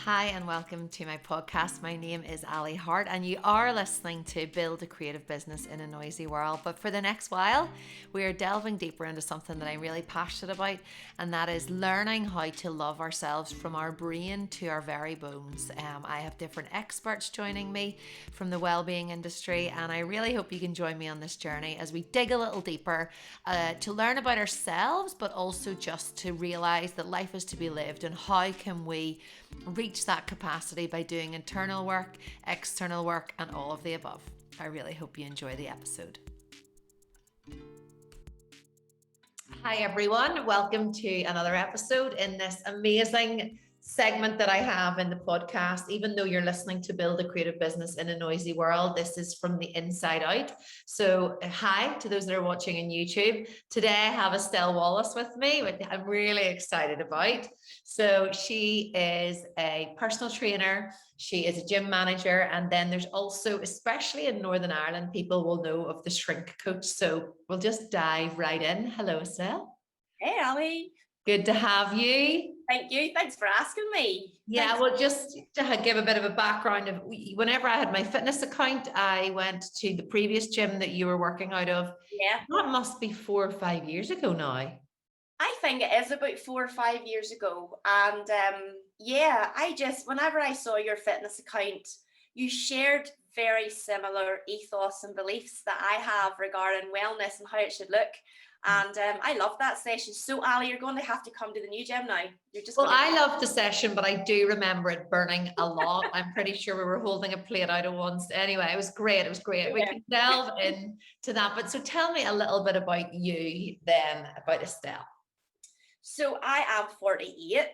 Hi, and welcome to my podcast. My name is Ali Hart, and you are listening to Build a Creative Business in a Noisy World. But for the next while, we are delving deeper into something that I'm really passionate about, and that is learning how to love ourselves from our brain to our very bones. I have different experts joining me from the well-being industry, and I really hope you can join me on this journey as we dig a little deeper to learn about ourselves, but also just to realize that life is to be lived, and how can we reach that capacity by doing internal work, external work, and all of the above. I really hope you enjoy the episode. Hi, everyone. Welcome to another episode in this amazing segment that I have in the podcast. Even though you're listening to Build a Creative Business in a Noisy World, this is from the inside out. So hi to those that are watching on YouTube. Today I have Estelle Wallace with me, which I'm really excited about. So she is a personal trainer, she is a gym manager, and then there's also, especially in Northern Ireland, people will know of the shrink coach. So we'll just dive right in. Hello, Estelle. Hey, Ali. Good to have you. Thank you. Thanks for asking me. Yeah, well, just to give a bit of a background of whenever I had my fitness account, I went to the previous gym that you were working out of. Yeah, That must be 4 or 5 years ago now. I think it is about 4 or 5 years ago. And yeah, whenever I saw your fitness account, you shared very similar ethos and beliefs that I have regarding wellness and how it should look. And I love that session. So, Ali, you're going to have to come to the new gym now. You're just Well, going to... I loved the session, but I do remember it burning a lot. I'm pretty sure we were holding a plate out at once. Anyway, it was great. It was great. Yeah. We can delve into that. But so tell me a little bit about you then, about Estelle. So I am 48.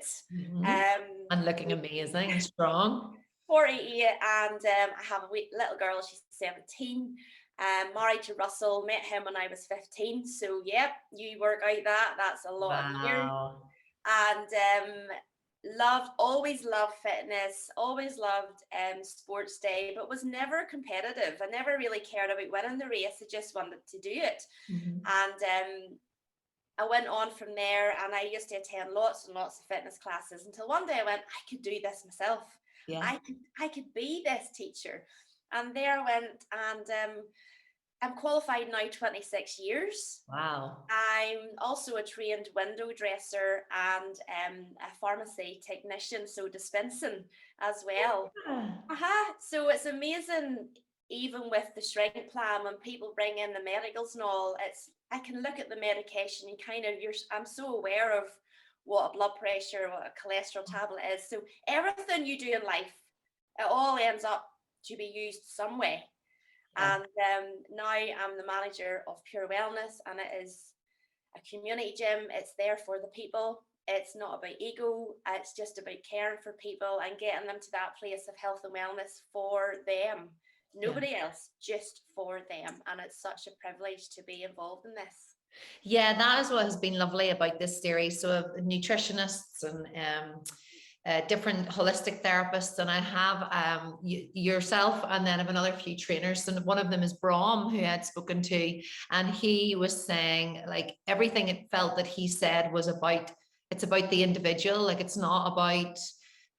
And looking amazing and strong. 48, and I have a wee little girl. She's 17. Married to Russell. Met him when I was 15. So yep, you work out that's a lot of years. Wow. And always loved fitness. Always loved sports day, but was never competitive. I never really cared about winning the race. I just wanted to do it. And I went on from there, and I used to attend lots and lots of fitness classes until one day I went, I could do this myself. Yeah. I could be this teacher. And there I went, and I'm qualified now 26 years. Wow. I'm also a trained window dresser and a pharmacy technician, so dispensing as well. So it's amazing, even with the shrink plan, when people bring in the medicals and all, I can look at the medication and I'm so aware of what a blood pressure, what a cholesterol tablet is. So everything you do in life, it all ends up to be used some way. Yeah. And now I'm the manager of Pure Wellness, and it is a community gym. It's there for the people. It's not about ego. It's just about caring for people and getting them to that place of health and wellness for them. Nobody else, just for them. And it's such a privilege to be involved in this. Yeah, that is what has been lovely about this series. So nutritionists and different holistic therapists, and I have yourself, and then I have another few trainers, and one of them is Brom, who I had spoken to, and he was saying, like, everything it felt that he said was about, it's about the individual, like it's not about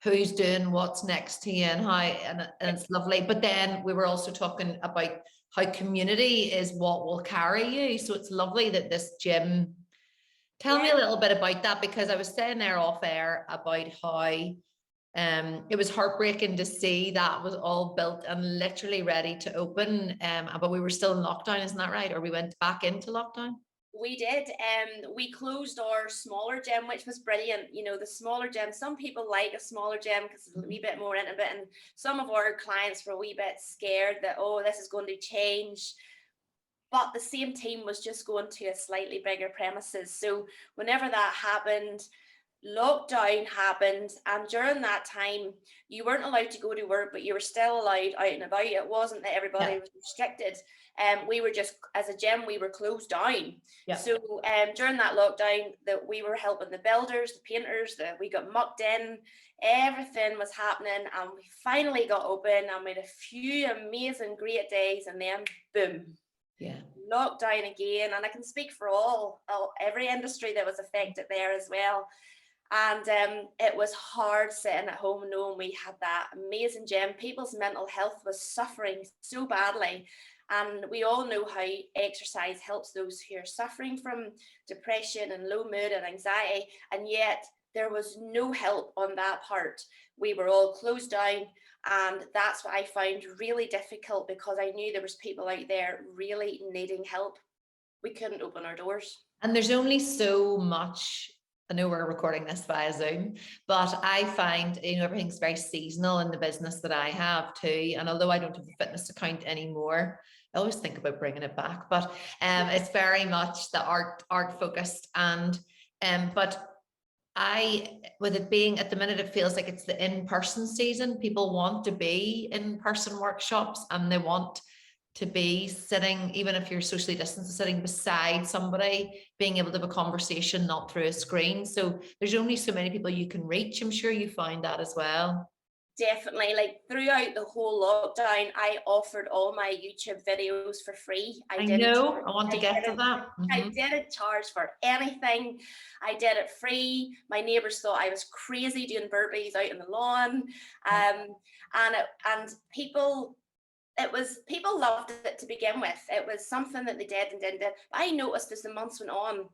who's doing what's next to you and how, and it's lovely. But then we were also talking about how community is what will carry you. So it's lovely that this gym, tell me a little bit about that, because I was saying there off air about how it was heartbreaking to see that was all built and literally ready to open, but we were still in lockdown, isn't that right? Or we went back into lockdown? We did. We closed our smaller gym, which was brilliant. You know, the smaller gym, some people like a smaller gym because it's a wee bit more intimate, and some of our clients were a wee bit scared that, oh, this is going to change. But the same team was just going to a slightly bigger premises. So whenever that happened, lockdown happened, and during that time you weren't allowed to go to work, but you were still allowed out and about. It wasn't that everybody was restricted. We were just, as a gym, we were closed down. So during that lockdown, that we were helping the builders, the painters, that we got mucked in, everything was happening, and we finally got open, and we had a few amazing great days, and then boom, lockdown again. And I can speak for every industry that was affected there as well. And it was hard sitting at home knowing we had that amazing gym. People's mental health was suffering so badly. And we all know how exercise helps those who are suffering from depression and low mood and anxiety. And yet there was no help on that part. We were all closed down. And that's what I found really difficult, because I knew there was people out there really needing help. We couldn't open our doors. And there's only so much. I know we're recording this via Zoom, but I find, everything's very seasonal in the business that I have too. And although I don't have a fitness account anymore, I always think about bringing it back, but it's very much the art focused. And but with it being at the minute, it feels like it's the in-person season. People want to be in-person workshops, and they want to be sitting, even if you're socially distanced, sitting beside somebody, being able to have a conversation, not through a screen. So there's only so many people you can reach. I'm sure you find that as well. Definitely. Like throughout the whole lockdown, I offered all my YouTube videos for free. I know, I want to get to that. I didn't charge for anything. I did it free. My neighbors thought I was crazy doing burpees out in the lawn. And people loved it to begin with. It was something that they did and didn't do. I noticed as the months went on,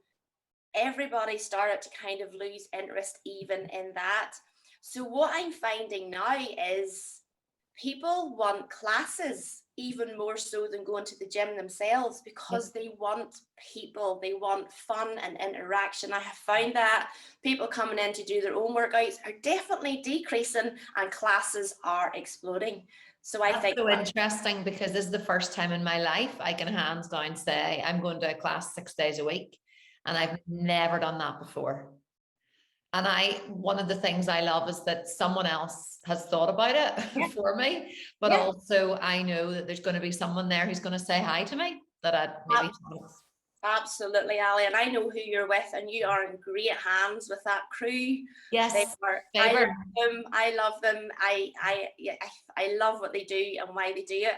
everybody started to kind of lose interest even in that. So what I'm finding now is people want classes even more so than going to the gym themselves, because they want people, they want fun and interaction. I have found that people coming in to do their own workouts are definitely decreasing and classes are exploding. So I think so interesting, because this is the first time in my life I can hands down say I'm going to a class 6 days a week, and I've never done that before. And one of the things I love is that someone else has thought about it for me, but also I know that there's going to be someone there who's going to say hi to me that I'd maybe. Absolutely, Ali, and I know who you're with, and you are in great hands with that crew. Yes, I love them. I love what they do and why they do it.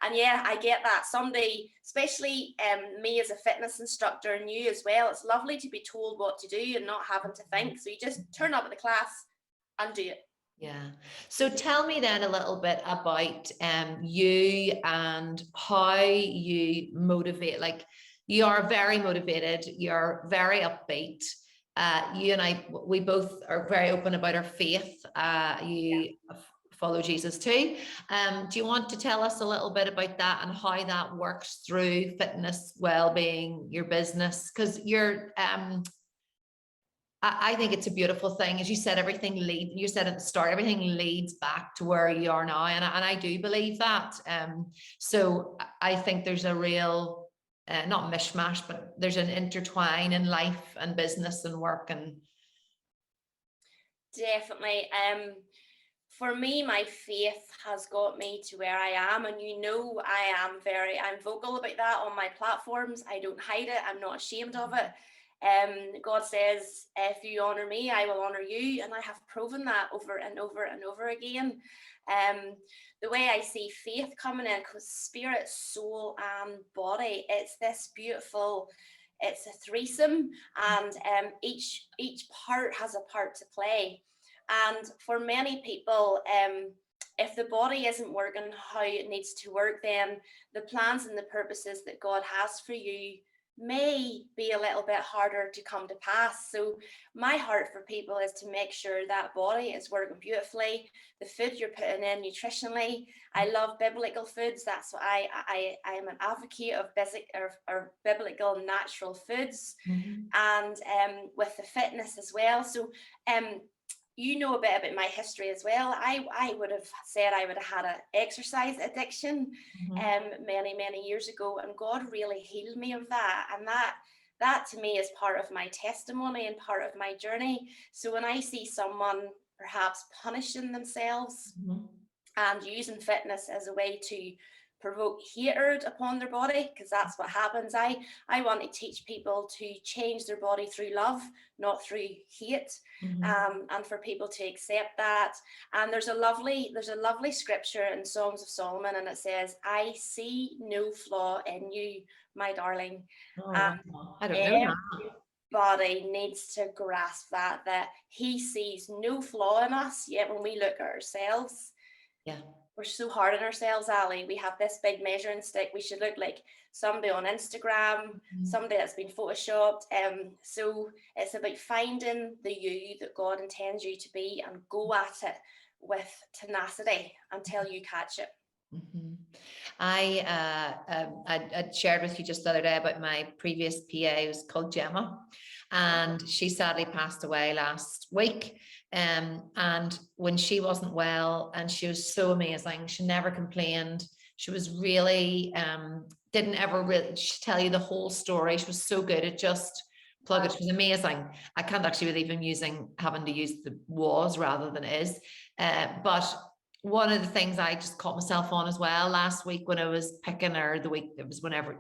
And yeah, I get that. Someday, especially me as a fitness instructor and you as well, it's lovely to be told what to do and not having to think. So you just turn up at the class and do it. Yeah. So tell me then a little bit about you and how you motivate. Like, you are very motivated, you're very upbeat. You and I, we both are very open about our faith. You follow Jesus too. Do you want to tell us a little bit about that and how that works through fitness, well-being, your business? Because you're I think it's a beautiful thing. As you said, you said at the start, everything leads back to where you are now. And I do believe that. So I think there's a real, not mishmash, but there's an intertwine in life and business and work. And definitely. For me, my faith has got me to where I am. And I'm vocal about that on my platforms. I don't hide it. I'm not ashamed of it. God says, if you honor me, I will honor you. And I have proven that over and over and over again. The way I see faith coming in, because spirit, soul, and body, it's this beautiful, it's a threesome, and each part has a part to play. And for many people, if the body isn't working how it needs to work, then the plans and the purposes that God has for you may be a little bit harder to come to pass. So my heart for people is to make sure that body is working beautifully, the food you're putting in nutritionally. I love biblical foods. That's what I am an advocate of biblical natural foods, and with the fitness as well. So you know a bit about my history as well. I would have said I would have had an exercise addiction many years ago, and God really healed me of that. And that to me is part of my testimony and part of my journey. So when I see someone perhaps punishing themselves and using fitness as a way to provoke hatred upon their body, because that's what happens. I want to teach people to change their body through love, not through hate, and for people to accept that. And there's a lovely scripture in Songs of Solomon, and it says, "I see no flaw in you, my darling." I don't know that. body needs to grasp that he sees no flaw in us, yet when we look at ourselves, Yeah. we're so hard on ourselves, Ali. We have this big measuring stick. We should look like somebody on Instagram, somebody that's been photoshopped. So it's about finding the you that God intends you to be and go at it with tenacity until you catch it. Mm-hmm. I shared with you just the other day about my previous PA, who's called Gemma, and she sadly passed away last week. And when she wasn't well, and she was so amazing, she never complained. She was really didn't ever really tell you the whole story. She was so good at just plug it. She was amazing. I can't actually believe I'm having to use the was rather than is, but one of the things I just caught myself on as well last week when I was picking, or the week, it was whenever,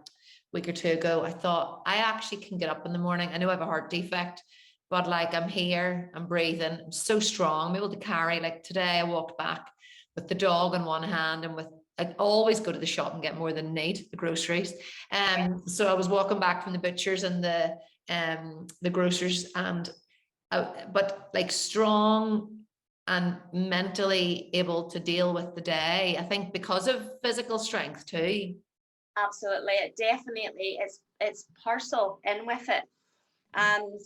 week or two ago, I thought I actually can get up in the morning. I know I have a heart defect, but like I'm here, I'm breathing, I'm so strong, I'm able to carry. Like today I walked back with the dog in one hand, and I always go to the shop and get more than need, the groceries. So I was walking back from the butchers and the grocers, and but like strong and mentally able to deal with the day, I think, because of physical strength too. Absolutely, it definitely it's parcel in with it. And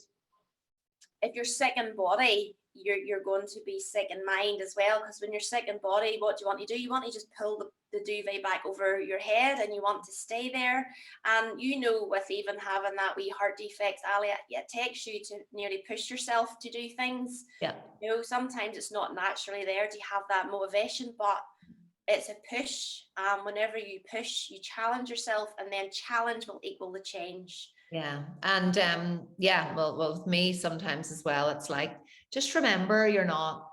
if you're sick in body, you're going to be sick in mind as well, because when you're sick in body, what do you want to do? You want to just pull the duvet back over your head, and you want to stay there. And with even having that wee heart defect, Ali, it takes you to nearly push yourself to do things. Yeah. Sometimes it's not naturally there to have that motivation, but it's a push. Whenever you push, you challenge yourself, and then challenge will equal the change. Yeah. And well, with me sometimes as well, it's like, just remember you're not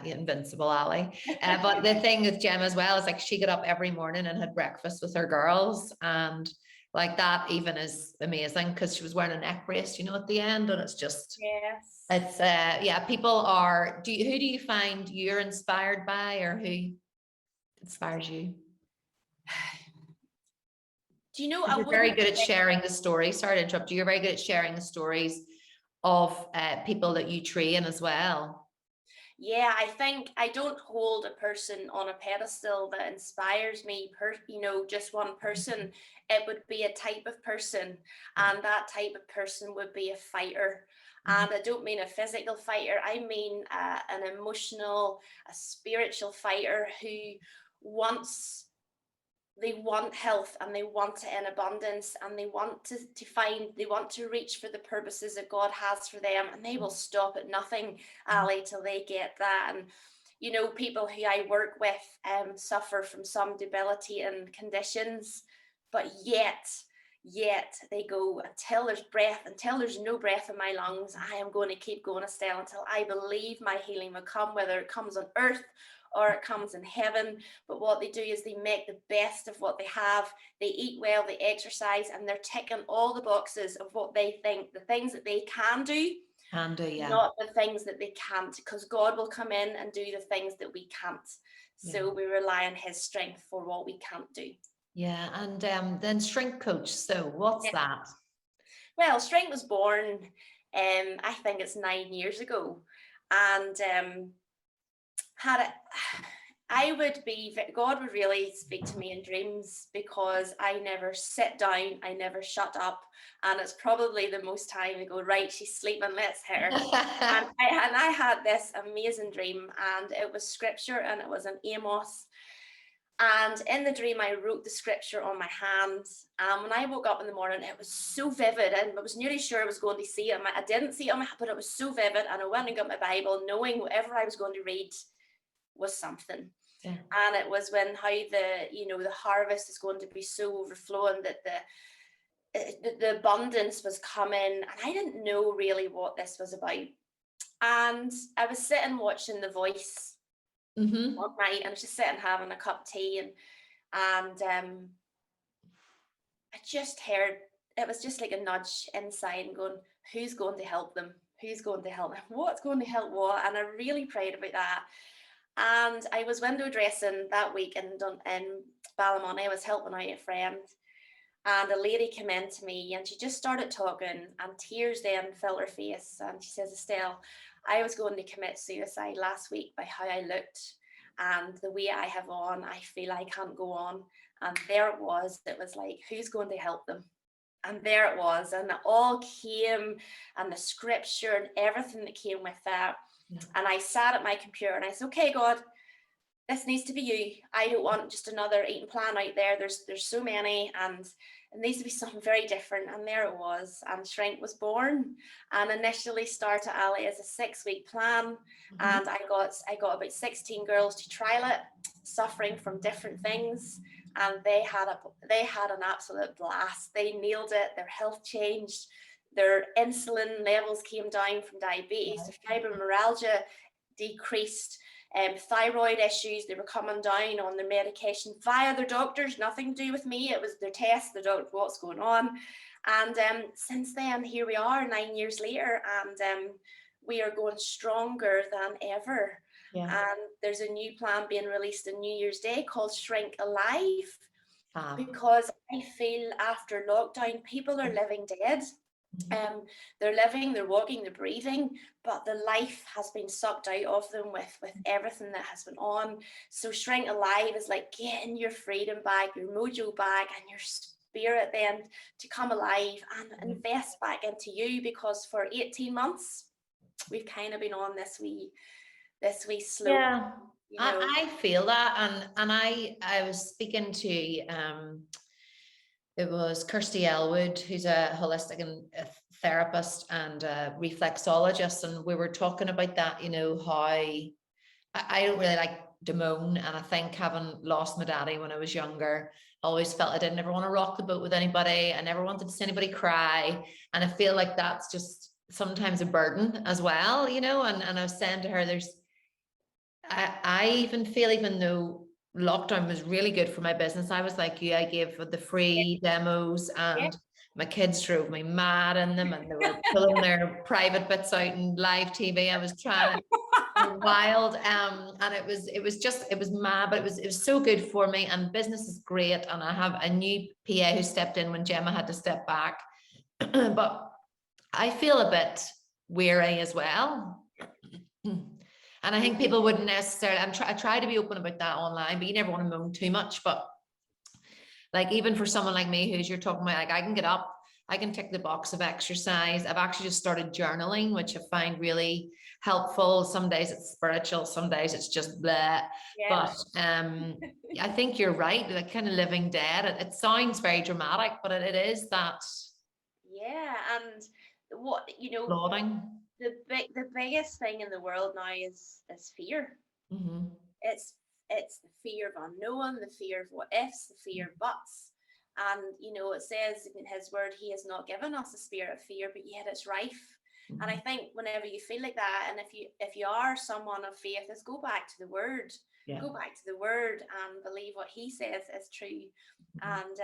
invincible, Ali. But the thing with Gemma as well is, like, she got up every morning and had breakfast with her girls, and like that even is amazing, because she was wearing a neck brace, at the end, and it's just, yes, it's people are, who do you find you're inspired by, or who inspires you? You're very good at sharing the story. Sorry to interrupt you. You're very good at sharing the stories of people that you train as well. Yeah, I think I don't hold a person on a pedestal that inspires me, just one person. It would be a type of person, and that type of person would be a fighter. And I don't mean a physical fighter, I mean an emotional, a spiritual fighter who they want health, and they want it in abundance, and they want to reach for the purposes that God has for them, and they will stop at nothing, Ali, till they get that. And people who I work with suffer from some debilitating conditions, but yet they go, until there's no breath in my lungs, I am going to keep going, Estelle, until I believe my healing will come, whether it comes on earth or it comes in heaven. But what they do is they make the best of what they have. They eat well, they exercise, and they're ticking all the boxes of what they think, the things that they can do, yeah. not the things that they can't, because God will come in and do the things that we can't. So we rely on his strength for what we can't do. Yeah. And then strength coach. So what's that? Well, strength was born, I think it's 9 years ago. And God would really speak to me in dreams, because I never sit down, I never shut up, and it's probably the most time I go, right, she's sleeping, let's hit her. and I had this amazing dream, and it was scripture, and it was in Amos. And in the dream, I wrote the scripture on my hands. And when I woke up in the morning, it was so vivid, and I was nearly sure I was going to see it. I didn't see it on my, but it was so vivid. And I went and got my Bible, knowing whatever I was going to read was something. Yeah. And it was how the harvest is going to be so overflowing, that the abundance was coming. And I didn't know really what this was about. And I was sitting watching The Voice one night, and I was just sitting having a cup of tea, and I just heard, it was just like a nudge inside and going, who's going to help them? Who's going to help them? What's going to help what? And I really prayed about that. And I was window dressing that week in Ballymoney. I was helping out a friend, And a lady came in to me and she just started talking and tears then filled her face. And she says, Estelle, I was going to commit suicide last week by how I looked and the way I have on. I feel I can't go on. And there it was. It was like, who's going to help them? And there it was. And it all came, and the scripture and everything that came with that. Yeah. And I sat at my computer and I said, okay, God, this needs to be you. I don't want just another eating plan out there. There's so many, and it needs to be something very different. And there it was. And Shrink was born. And initially started Ali as a 6-week plan. And I got about 16 girls to trial it, suffering from different things. And they had an absolute blast. They nailed it. Their health changed. Their insulin levels came down from diabetes to fibromyalgia decreased. Thyroid issues, they were coming down on their medication via their doctors, nothing to do with me. It was their test, the doctor, what's going on. And since then, here we are 9 years later, and we are going stronger than ever. Yeah. And there's a new plan being released on New Year's Day called Shrink Alive, because I feel after lockdown, people are living dead. They're living, they're walking, they're breathing, but the life has been sucked out of them with everything that has been on. So Shrink Alive is like getting your freedom back, your mojo back, and your spirit then to come alive and invest back into you, because for 18 months we've kind of been on this wee slope. Yeah, you know. I feel that, and I was speaking to it was Kirsty Elwood, who's a holistic and a therapist and a reflexologist. And we were talking about that, you know, how I don't really like to moan. And I think having lost my daddy when I was younger, I always felt I didn't ever want to rock the boat with anybody. I never wanted to see anybody cry. And I feel like that's just sometimes a burden as well, you know. And I was saying to her, I even feel, even though lockdown was really good for my business, I was like you, I gave the free demos, and my kids drove me mad in them, and they were pulling their private bits out in live TV. I was trying wild, and it was mad, but it was so good for me, and business is great. And I have a new PA who stepped in when Gemma had to step back. But I feel a bit weary as well. And I think people wouldn't necessarily, I try to be open about that online, but you never want to moan too much. But like, even for someone like me, who's you're talking about, like, I can get up, I can tick the box of exercise. I've actually just started journaling, which I find really helpful. Some days it's spiritual, some days it's just blah. Yeah. But I think you're right, like kind of living dead. It sounds very dramatic, but it is that. Yeah, and what, you know, applauding. The biggest thing in the world now is fear. Mm-hmm. It's the fear of unknown, the fear of what ifs, the fear of buts. And you know, it says in his word, he has not given us a spirit of fear, but yet it's rife. Mm-hmm. And I think whenever you feel like that, and if you are someone of faith, is go back to the word. Yeah. Go back to the word and believe what he says is true. Mm-hmm. And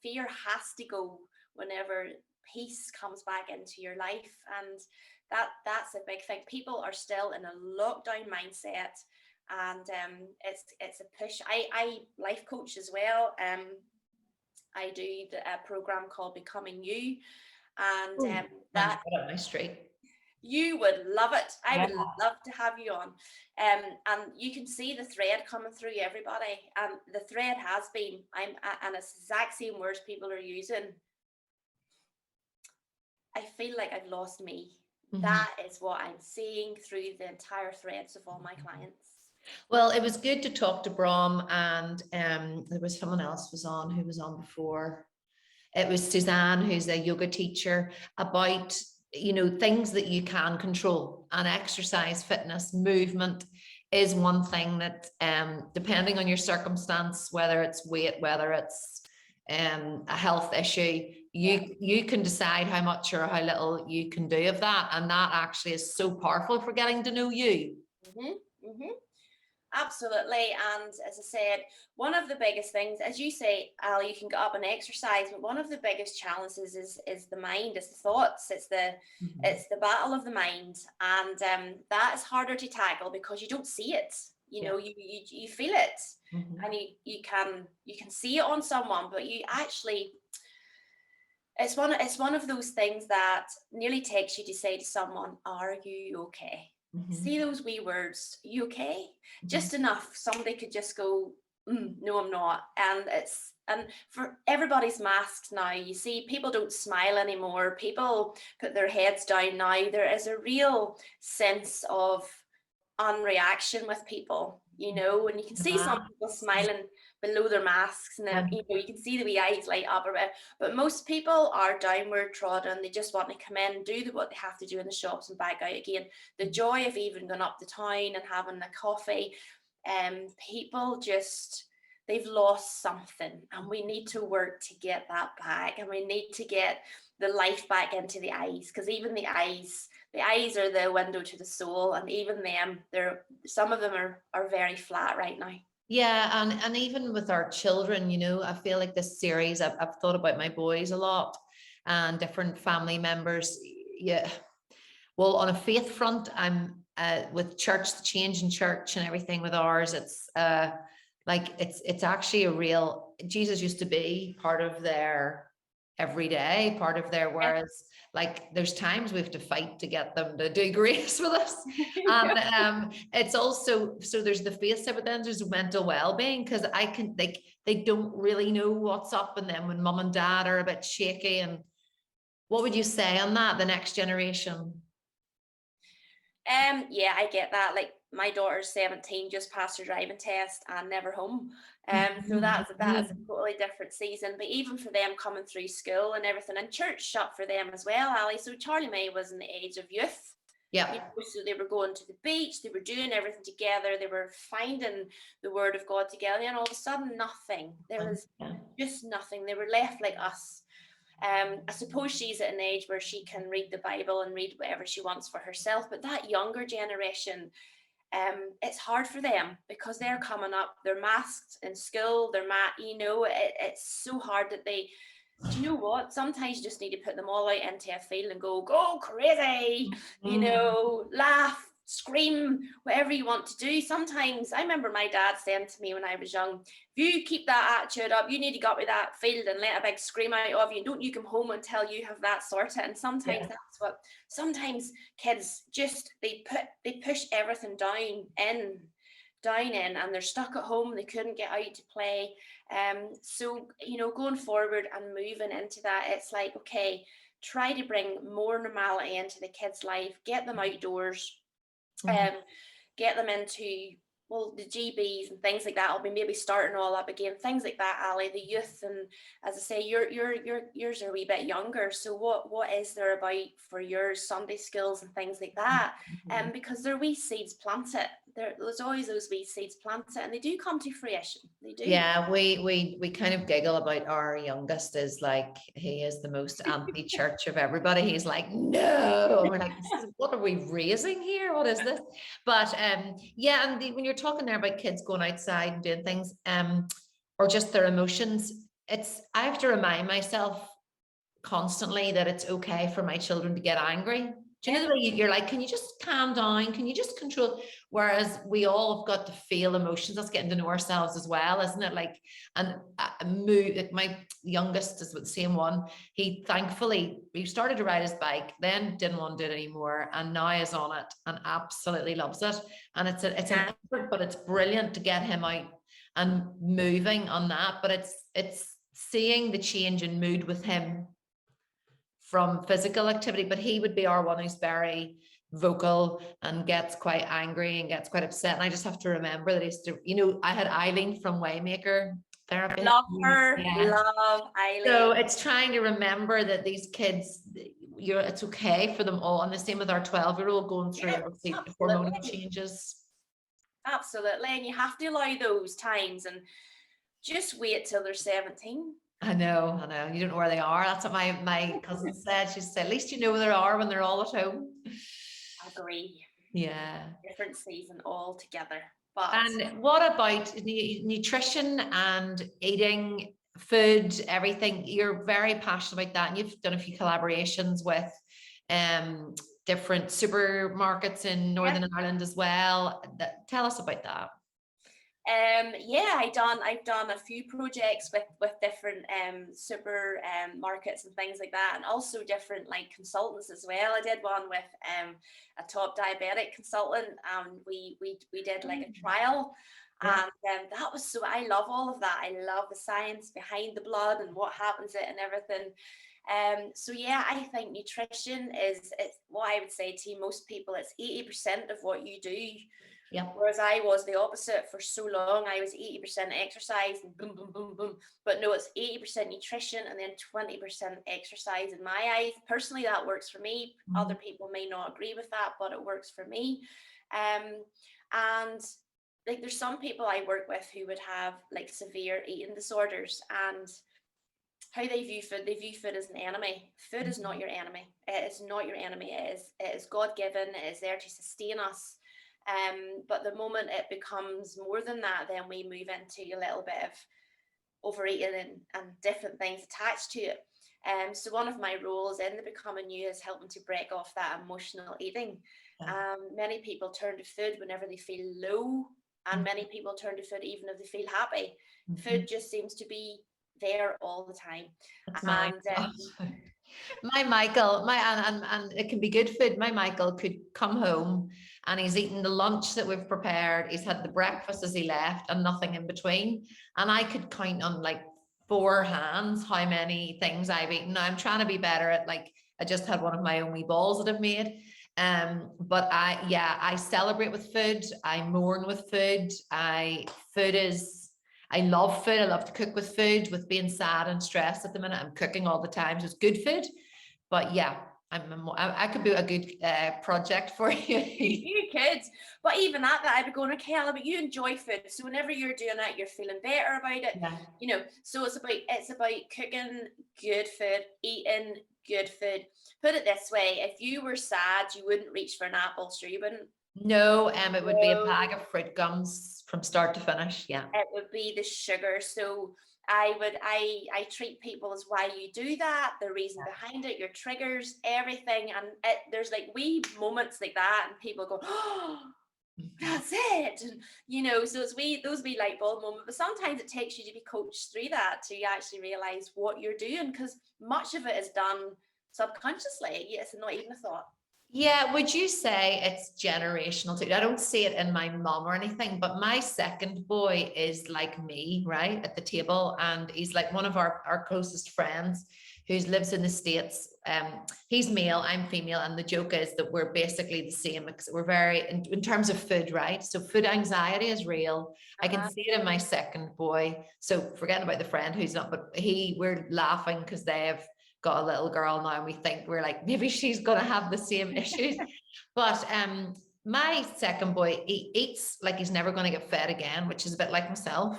fear has to go whenever peace comes back into your life. And that's a big thing. People are still in a lockdown mindset, and it's a push. I life coach as well. I do a program called Becoming You, and that on my street. You would love it. I would love to have you on. And you can see the thread coming through everybody. And the thread has been, and it's the exact same words people are using. I feel like I've lost me. Mm-hmm. That is what I'm seeing through the entire threads of all my clients. Well, it was good to talk to Brom, and there was someone else who was on before. It was Suzanne, who's a yoga teacher, about, you know, things that you can control, and exercise, fitness, movement is one thing that, depending on your circumstance, whether it's weight, whether it's a health issue, you can decide how much or how little you can do of that. And that actually is so powerful for getting to know you. Mm-hmm, mm-hmm. Absolutely. And as I said, one of the biggest things, as you say, Al, you can get up and exercise, but one of the biggest challenges is the mind, it's the thoughts, it's the battle of the mind. And that is harder to tackle because you don't see it. You know, you feel it, mm-hmm. and you can see it on someone, but you actually, It's one of those things that nearly takes you to say to someone, "Are you okay?" See those wee words, "You okay?" Just enough. Somebody could just go, "No, I'm not." And for everybody's masks now, you see, people don't smile anymore. People put their heads down now. There is a real sense of unreaction with people, and you can see some people smiling below their masks, and then you can see the wee eyes light up a bit. But most people are downward trodden. They just want to come in, do what they have to do in the shops, and back out again. The joy of even going up the town and having a coffee, people just, they've lost something, and we need to work to get that back, and we need to get the life back into the eyes, because even the eyes are the window to the soul, and even them, some of them are very flat right now. Yeah, and even with our children, I feel like this series, I've thought about my boys a lot and different family members. Yeah. Well, on a faith front, I'm with church, the change in church and everything with ours, it's it's actually a real, Jesus used to be part of their everyday, part of their, whereas like there's times we have to fight to get them to do grace with us. And it's also, so there's the faith side, but then there's mental well-being, because they don't really know what's up, and then when mom and dad are a bit shaky. And what would you say on that, the next generation? Yeah, I get that. Like, my daughter's 17, just passed her driving test and never home. So that's a totally different season. But even for them coming through school and everything, and church shut for them as well, Ali. So Charlie May was in the age of youth. Yeah. So they were going to the beach, they were doing everything together, they were finding the word of God together, and all of a sudden nothing. There was just nothing. They were left like us. I suppose she's at an age where she can read the Bible and read whatever she wants for herself, but that younger generation, it's hard for them, because they're coming up, they're masked in school, it's so hard that they, do you know what? Sometimes you just need to put them all out into a field and go crazy, laugh, scream, whatever you want to do. Sometimes I remember my dad saying to me when I was young, if you keep that attitude up, you need to go up with that field and let a big scream out of you, and don't you come home until you have that sorted. And sometimes that's what, sometimes kids just, they push everything down in, and they're stuck at home, they couldn't get out to play. So going forward and moving into that, it's like, okay, try to bring more normality into the kids' life, get them outdoors, get them into, well, the GBs and things like that. I'll be maybe starting all up again, things like that, Ali, the youth. And as I say, yours are a wee bit younger, so what is there about for your Sunday skills and things like that? Because they're wee seeds planted. There's always those wee seeds planted, and they do come to fruition. They do. Yeah, we kind of giggle about our youngest, is like, he is the most anti-church of everybody. He's like, no. We're like, what are we raising here? What is this? But yeah, and when you're talking there about kids going outside and doing things, or just their emotions, I have to remind myself constantly that it's okay for my children to get angry. Do you know the way you're like, can you just calm down? Can you just control? Whereas we all have got to feel emotions. That's getting to know ourselves as well, isn't it? Like, and move. Like, my youngest is with the same one. He started to ride his bike, then didn't want to do it anymore, and now is on it and absolutely loves it. And it's an effort, but it's brilliant to get him out and moving on that. But it's seeing the change in mood with him from physical activity. But he would be our one who's very vocal and gets quite angry and gets quite upset. And I just have to remember that I had Eileen from Waymaker Therapy. Love her. Love Eileen. So it's trying to remember that these kids, it's okay for them all. And the same with our 12-year-old going through hormonal changes. Absolutely. And you have to allow those times, and just wait till they're 17. I know. You don't know where they are. That's what my cousin said. She said, at least you know where they are when they're all at home. Agree. Yeah. Different season altogether. But and what about nutrition and eating, food, everything? You're very passionate about that, and you've done a few collaborations with different supermarkets in Northern Ireland as well. Tell us about that. Yeah, I've done a few projects with different super markets and things like that, and also different like consultants as well. I did one with a top diabetic consultant, and we did like a trial. Yeah. And that was so, I love all of that. I love the science behind the blood and what happens it and everything. So yeah, I think nutrition it's what I would say to most people, it's 80% of what you do. Yeah. Whereas I was the opposite for so long. I was 80% exercise and boom, boom, boom, boom. But no, it's 80% nutrition and then 20% exercise in my eyes. Personally, that works for me. Other people may not agree with that, but it works for me. And like there's some people I work with who would have like severe eating disorders, and how they view food as an enemy. Food is not your enemy. It is not your enemy. It is God given. It is there to sustain us. But the moment it becomes more than that, then we move into a little bit of overeating and different things attached to it. So one of my roles in the Becoming You is helping to break off that emotional eating. Many people turn to food whenever they feel low, and many people turn to food even if they feel happy. Food just seems to be there all the time. My Michael, and it can be good food. My Michael could come home and he's eaten the lunch that we've prepared. He's had the breakfast as he left and nothing in between. And I could count on like 4 hands how many things I've eaten. Now I'm trying to be better at like, I just had one of my own wee balls that I've made. But I celebrate with food. I mourn with food. I love food. I love to cook with food. With being sad and stressed at the minute, I'm cooking all the time. So it's good food. But yeah, I could be a good project for you. You could. But even at that, I'd be going, okay, Ella, but you enjoy food. So whenever you're doing it, you're feeling better about it. Yeah. You know, so it's about cooking good food, eating good food. Put it this way, if you were sad, you wouldn't reach for an apple, sure you wouldn't. No, it would be a bag of fruit gums from start to finish. Yeah. It would be the sugar. So I treat people as why you do that, the reason behind it, your triggers, everything. And there's like wee moments like that, and people go, oh, that's it. And, you know, so those be light bulb moments. But sometimes it takes you to be coached through that to actually realize what you're doing, because much of it is done subconsciously. It's not even a thought. Yeah, would you say it's generational too? I don't see it in my mom or anything, but my second boy is like me, right, at the table, and he's like one of our closest friends who lives in the States. He's male, I'm female, and the joke is that we're basically the same because we're very in terms of food, right? So food anxiety is real. I can see it in my second boy. So forgetting about the friend who's not, but we're laughing because they have got a little girl now, and we think we're like, maybe she's gonna have the same issues. But my second boy, he eats like he's never gonna get fed again, which is a bit like myself.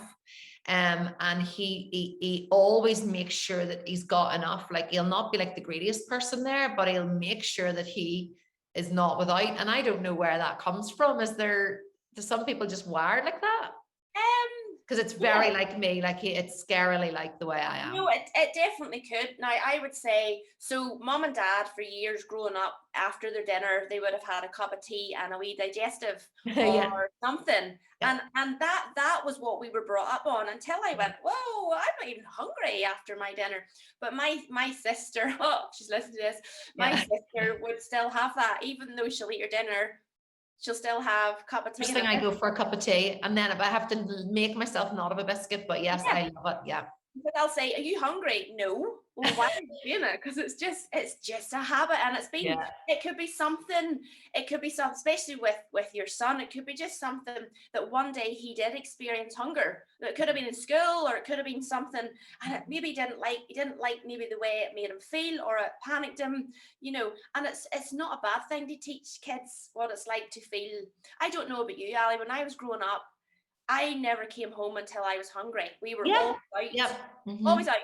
And he always makes sure that he's got enough. Like he'll not be like the greediest person there, but he'll make sure that he is not without. And I don't know where that comes from. Do some people just wired like that? Because it's very like me, like it's scarily like the way I am. No, it definitely could. Now, I would say, so mom and dad for years growing up, after their dinner, they would have had a cup of tea and a wee digestive or something. Yeah. And that was what we were brought up on, until I went, whoa, I'm not even hungry after my dinner. But my sister, oh, she's listening to this, my sister would still have that, even though she'll eat her dinner. She'll still have a cup of tea. First thing I go for a cup of tea, and then if I have to make myself not have a biscuit, but yes, I love it. Yeah. But I'll say, are you hungry? No. Well, why are you doing it? Because it's just a habit, and it could be something, especially with your son, it could be just something that one day he did experience hunger. It could have been in school, or it could have been something, and it maybe he didn't like maybe the way it made him feel, or it panicked him, you know. And it's not a bad thing to teach kids what it's like to feel. I don't know about you, Ali, when I was growing up, I never came home until I was hungry. We were always out. Always out.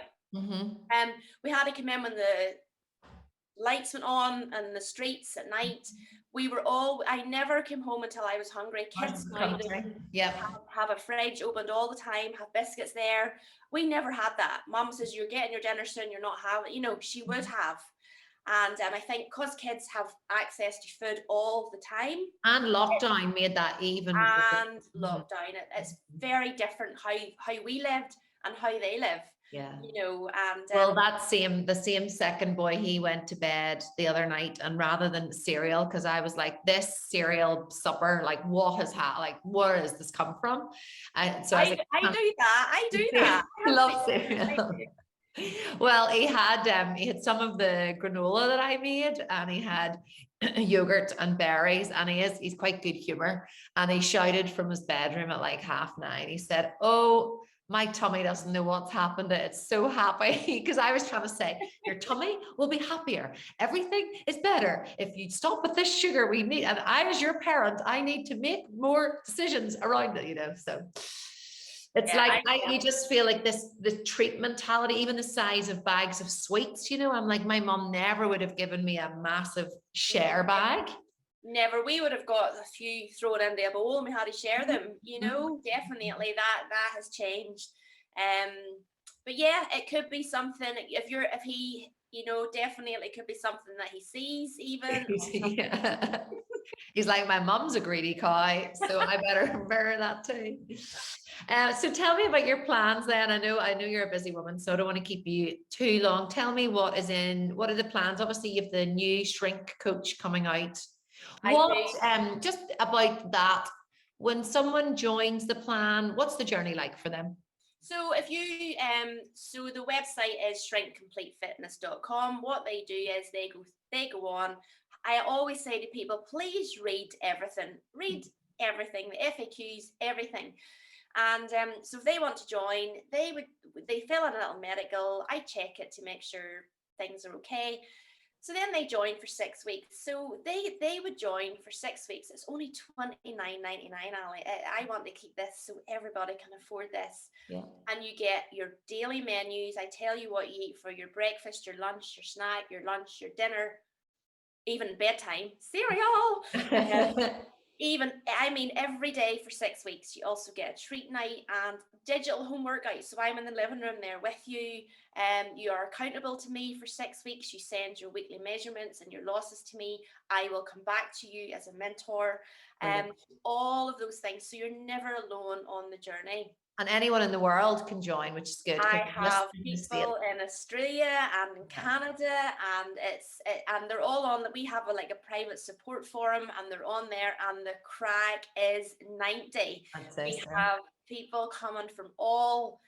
We had to come in when the lights went on and the streets at night. I never came home until I was hungry. Kids now have a fridge opened all the time, have biscuits there. We never had that. Mom says, you're getting your dinner soon, you're not having, you know, she would have. And I think because kids have access to food all the time, And lockdown made that even. and lockdown, it's very different how we lived and how they live. Yeah. You know, and well, the same second boy, he went to bed the other night, and rather than cereal, because I was like, this cereal supper, like what where has this come from? So I was like, I do that. I love cereal. Well, he had some of the granola that I made, and he had yogurt and berries, and he's quite good humor. And he shouted from his bedroom at like 9:30. He said, "Oh, my tummy doesn't know what's happened. It's so happy." Because I was trying to say, your tummy will be happier. Everything is better if you stop with this sugar we need. And I, as your parent, I need to make more decisions around it, So it's you just feel like the treat mentality, even the size of bags of sweets, I'm like, my mom never would have given me a massive share bag. Never. We would have got a few thrown into a bowl and we had to share them, definitely that has changed. But yeah, it could be something if he, definitely it could be something that he sees even. Yeah. He's like, my mom's a greedy cow, so I better mirror that too. So tell me about your plans then. I know you're a busy woman, so I don't want to keep you too long. Tell me what are the plans? Obviously, you have the new shrink coach coming out. Just about that, when someone joins the plan, what's the journey like for them? So if you so the website is shrinkcompletefitness.com. What they do is they go on. I always say to people, please read everything, the FAQs, everything. And so if they want to join, they fill in a little medical. I check it to make sure things are okay. So then they join for 6 weeks. So they would join for 6 weeks. It's only $29.99, Ali. I want to keep this so everybody can afford this. Yeah. And you get your daily menus. I tell you what you eat for your breakfast, your lunch, your snack, your lunch, your dinner, even bedtime, cereal. Every day for 6 weeks. You also get a treat night and digital home workout. So I'm in the living room there with you. You are accountable to me for 6 weeks. You send your weekly measurements and your losses to me. I will come back to you as a mentor. All of those things. So you're never alone on the journey. And anyone in the world can join, which is good. I have people in Australia and in Canada, and they're all on. We have a private support forum, and they're on there. And the crack is 90. We have people coming from all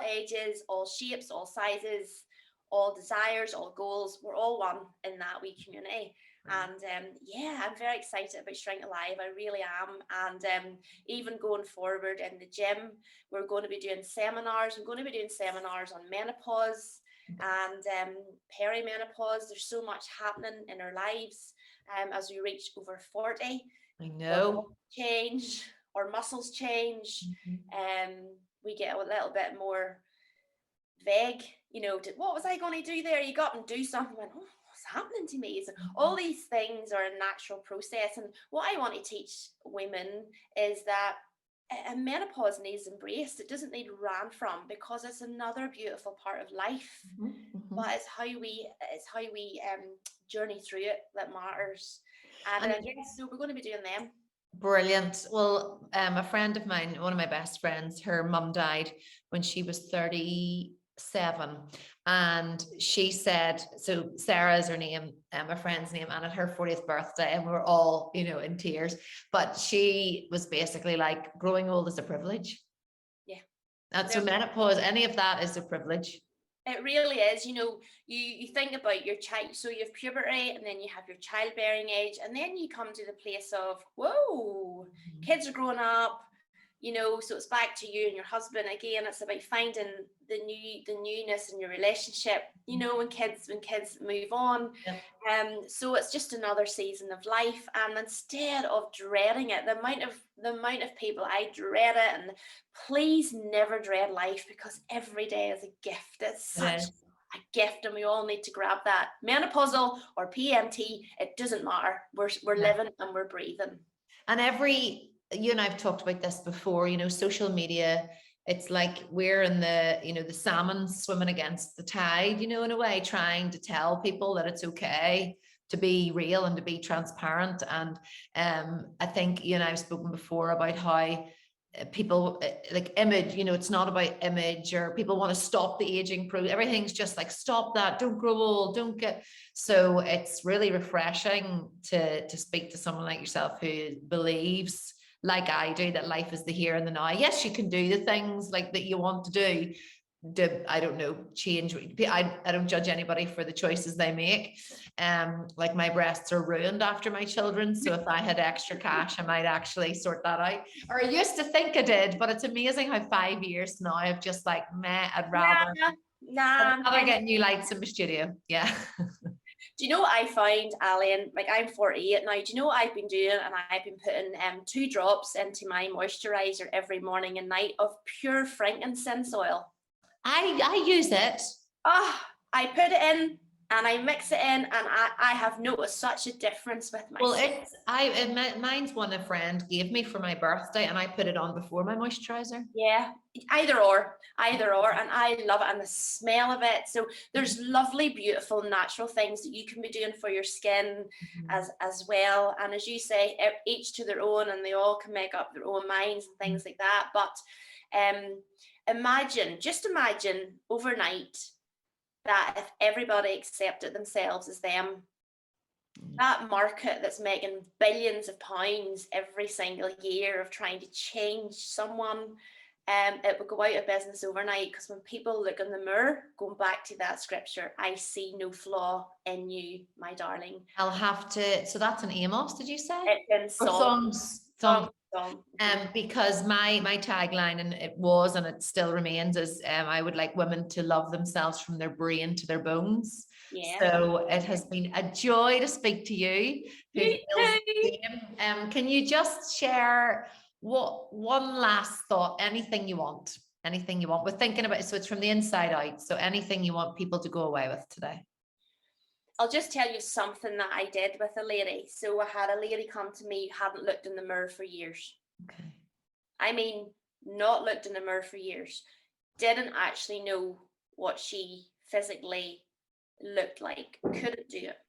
ages, all shapes, all sizes, all desires, all goals. We're all one in that wee community. And I'm very excited about Shrink Alive. I really am. And even going forward in the gym, we're going to be doing seminars. I'm going to be doing seminars on menopause and perimenopause. There's so much happening in our lives as we reach over 40. I know. Change, our muscles change. We get a little bit more vague. What was I going to do there? You got and do something. Went, oh, what's happening to me? So all these things are a natural process, and what I want to teach women is that a menopause needs embraced. It doesn't need ran from, because it's another beautiful part of life. But it's how we journey through it that matters. And so we're going to be doing them. Brilliant. Well, a friend of mine, one of my best friends, her mum died when she was 37, and she said, so Sarah is her name, my friend's name, and at her 40th birthday, and we were all in tears, but she was basically like, growing old is a privilege. That's so menopause, any of that is a privilege. It really is. You think about your child, so you have puberty, and then you have your childbearing age, and then you come to the place of, whoa, kids are growing up, so it's back to you and your husband again. It's about finding the newness in your relationship, when kids move on. So it's just another season of life. And instead of dreading it, the amount of people, I dread it. And please never dread life, because every day is a gift. It's such a gift, and we all need to grab that. Menopausal or PMT, it doesn't matter. We're living and we're breathing. And you and I've talked about this before, social media it's like we're in the, you know, the salmon swimming against the tide, you know, in a way, trying to tell people that it's okay to be real and to be transparent. And I think, you know, I've spoken before about how people like image, you know, it's not about image, or people want to stop the aging process. Everything's just like, stop that, don't grow old, don't get. So it's really refreshing to speak to someone like yourself who believes, like I do, that life is the here and the now. Yes, you can do the things like that you want to do. I don't know, change. I don't judge anybody for the choices they make. Like my breasts are ruined after my children, so if I had extra cash, I might actually sort that out. Or I used to think I did, but it's amazing how 5 years now I've just like, meh, I'd rather get new lights in my studio. Yeah. Do you know what I find, Ali, and like I'm 48 now, do you know what I've been doing? And I've been putting 2 drops into my moisturizer every morning and night of pure frankincense oil. I use it. Oh, I put it in and I mix it in, and I have noticed such a difference with my skin. Mine's one a friend gave me for my birthday, and I put it on before my moisturizer. Yeah, either or, and I love it, and the smell of it. So there's lovely, beautiful, natural things that you can be doing for your skin as well. And as you say, each to their own, and they all can make up their own minds and things like that. But imagine overnight that if everybody accepted themselves as them, that market that's making billions of pounds every single year of trying to change someone, it would go out of business overnight. Because when people look in the mirror, going back to that scripture, I see no flaw in you, my darling. I'll have to, so that's an Amos, did you say? It's in Songs. Because my tagline, and it was, and it still remains, is I would like women to love themselves from their brain to their bones. Yeah. So it has been a joy to speak to you. Can you just share one last thought, anything you want? We're thinking about it, so it's from the inside out. So anything you want people to go away with today? I'll just tell you something that I did with a lady. So I had a lady come to me who hadn't looked in the mirror for years. Okay. I mean, not looked in the mirror for years. Didn't actually know what she physically looked like. Couldn't do it.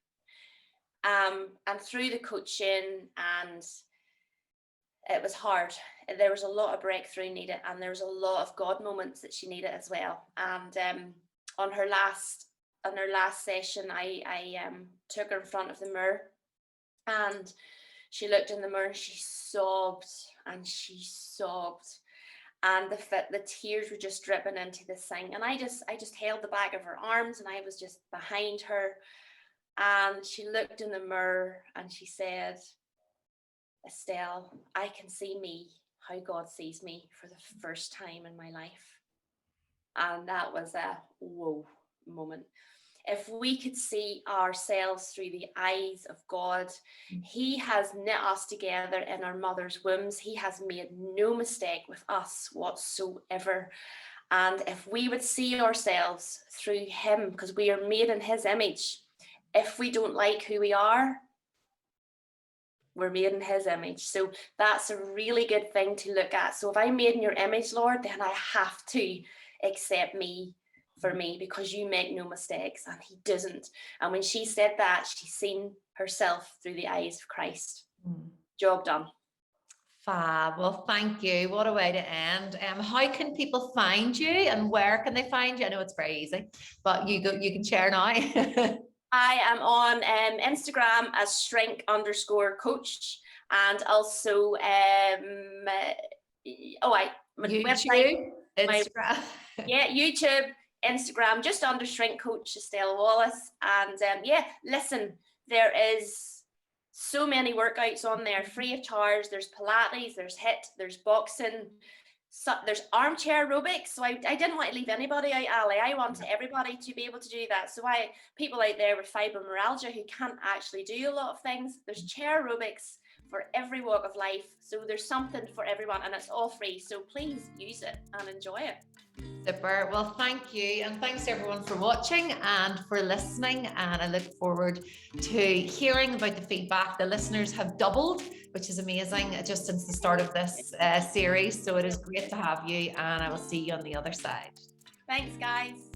And through the coaching, and it was hard. There was a lot of breakthrough needed, and there was a lot of God moments that she needed as well. And on her last session, I took her in front of the mirror, and she looked in the mirror, and she sobbed, and the tears were just dripping into the sink. And I just held the back of her arms, and I was just behind her, and she looked in the mirror and she said, Estelle, I can see me how God sees me for the first time in my life. And that was a whoa moment. If we could see ourselves through the eyes of God, He has knit us together in our mother's wombs. He has made no mistake with us whatsoever. And if we would see ourselves through Him, because we are made in His image, if we don't like who we are, we're made in His image. So that's a really good thing to look at. So if I'm made in your image, Lord, then I have to accept me for me, because you make no mistakes, and He doesn't. And when she said that, she's seen herself through the eyes of Christ. Job done. Fab. Well, thank you. What a way to end. How can people find you, and where can they find you? I know it's very easy, but you can share now. I am on Instagram as shrink_coach, and also YouTube, Instagram. YouTube, Instagram, just under Shrink Coach Estelle Wallace. And listen, there is so many workouts on there free of charge. There's Pilates, there's HIIT, there's boxing, there's armchair aerobics. So I didn't want to leave anybody out, Ali. I wanted everybody to be able to do that. So people out there with fibromyalgia who can't actually do a lot of things, there's chair aerobics for every walk of life. So there's something for everyone, and it's all free. So please use it and enjoy it. Super. Well, thank you. And thanks everyone for watching and for listening. And I look forward to hearing about the feedback. The listeners have doubled, which is amazing, just since the start of this series. So it is great to have you, and I will see you on the other side. Thanks, guys.